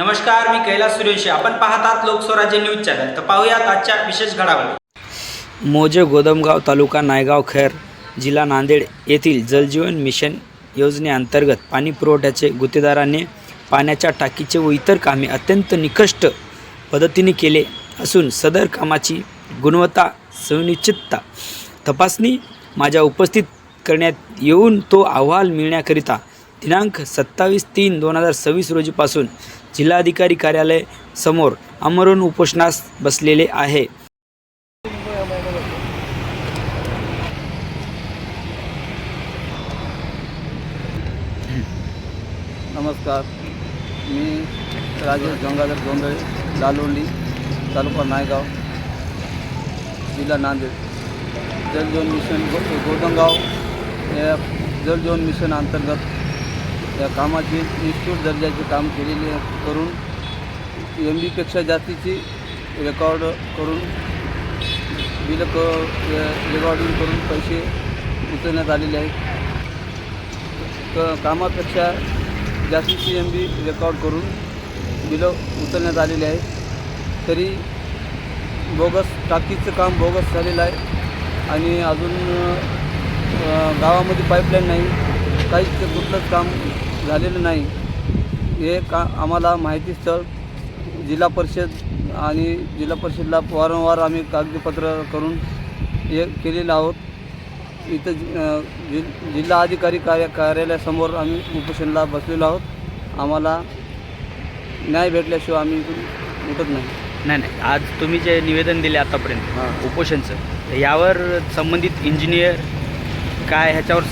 नमस्कार, मी कैलास सूर्यवंशी. आपण पाहतात लोकस्वराज्य न्यूज चॅनल. तर पाहूयात आजच्या विशेष घडामोडी. मोजे गोदमगाव तालुका नायगाव खैर जिल्हा नांदेड येथील जलजीवन मिशन योजनेअंतर्गत पाणी पुरवठ्याचे गुत्तेदाराने पाण्याच्या टाकीचे व इतर कामे अत्यंत निकष पद्धतीने केले असून सदर कामाची गुणवत्ता सुनिश्चितता तपासणी माझ्या उपस्थित करण्यात येऊन तो अहवाल मिळण्याकरिता दिनांक 27/3/2026 रोजीपासून जिल्हाधिकारी कार्यालय समोर आमरण उपोषणास बसलेले आहे. नमस्कार, मी राजेश गंगाधर गोंधळे, लालवंडी, तालुका नायगाव, जिल्हा नांदेड. जलजीवन मिशन गोदमगाव या जलजीवन मिशन अंतर्गत या कामाची इन्स्टिट्यूट दर्जाचे काम केलेले करून MBपेक्षा जास्तीची रेकॉर्ड करून बिल रेकॉर्डिंग करून पैसे उचलण्यात आलेले आहेत. कामापेक्षा जास्तीची MB रेकॉर्ड करून बिलं उचलण्यात आलेली आहेत. तरी बोगस टाकीचं काम बोगस झालेलं आहे आणि अजून गावामध्ये पाईपलाईन नाही, काहीच कुठलंच काम झालेलं नाही. हे आम्हाला माहिती स्थळ जिल्हा परिषद आणि जिल्हा परिषदला वारंवार आम्ही कागदपत्र करून हे केलेलं आहोत. इथं जिल्हा अधिकारी कार्यालयासमोर आम्ही उपोषणाला बसलेलो आहोत. आम्हाला न्याय भेटल्याशिवाय आम्ही इथून उठत नाही. आज तुम्ही जे निवेदन दिले आतापर्यंत उपोषणचं, यावर संबंधित इंजिनियर काय ह्याच्यावर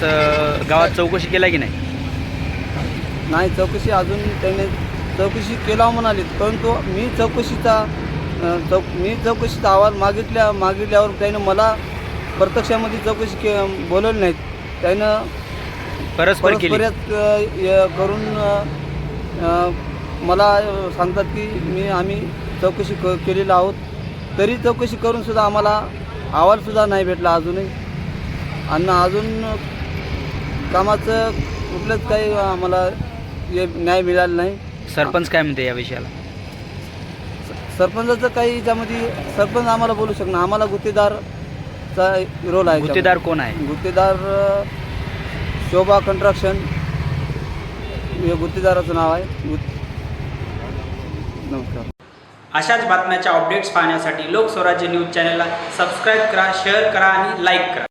गावात चौकशी केला की नाही? चौकशी अजून त्याने चौकशी केला म्हणाले, परंतु मी चौकशीचा अहवाल मागितल्यावर त्यानं मला प्रत्यक्षामध्ये चौकशी बोलवली नाहीत. त्यानं परस्पर करून मला सांगतात की आम्ही चौकशी केलेलं आहोत. तरी चौकशी करूनसुद्धा आम्हाला अहवालसुद्धा नाही भेटला अजूनही. आणि अजून कामाचं कुठलंच काही आम्हाला न्याय मिळाला नाही. सरपंच काय म्हणते या विषयाला? सरपंचाचं काही याच्यामध्ये सरपंच आम्हाला बोलू शकणार. आम्हाला गुत्तेदारचा रोल आहे. गुत्तेदार कोण आहे? गुत्तेदार शोभा कंस्ट्रक्शन हे गुत्तेदाराचं नाव आहे. नमस्कार. अशाच बातम्याच्या अपडेट्स पाहण्यासाठी लोकस्वराज्य न्यूज चॅनलला सबस्क्राईब करा, शेअर करा आणि लाईक करा.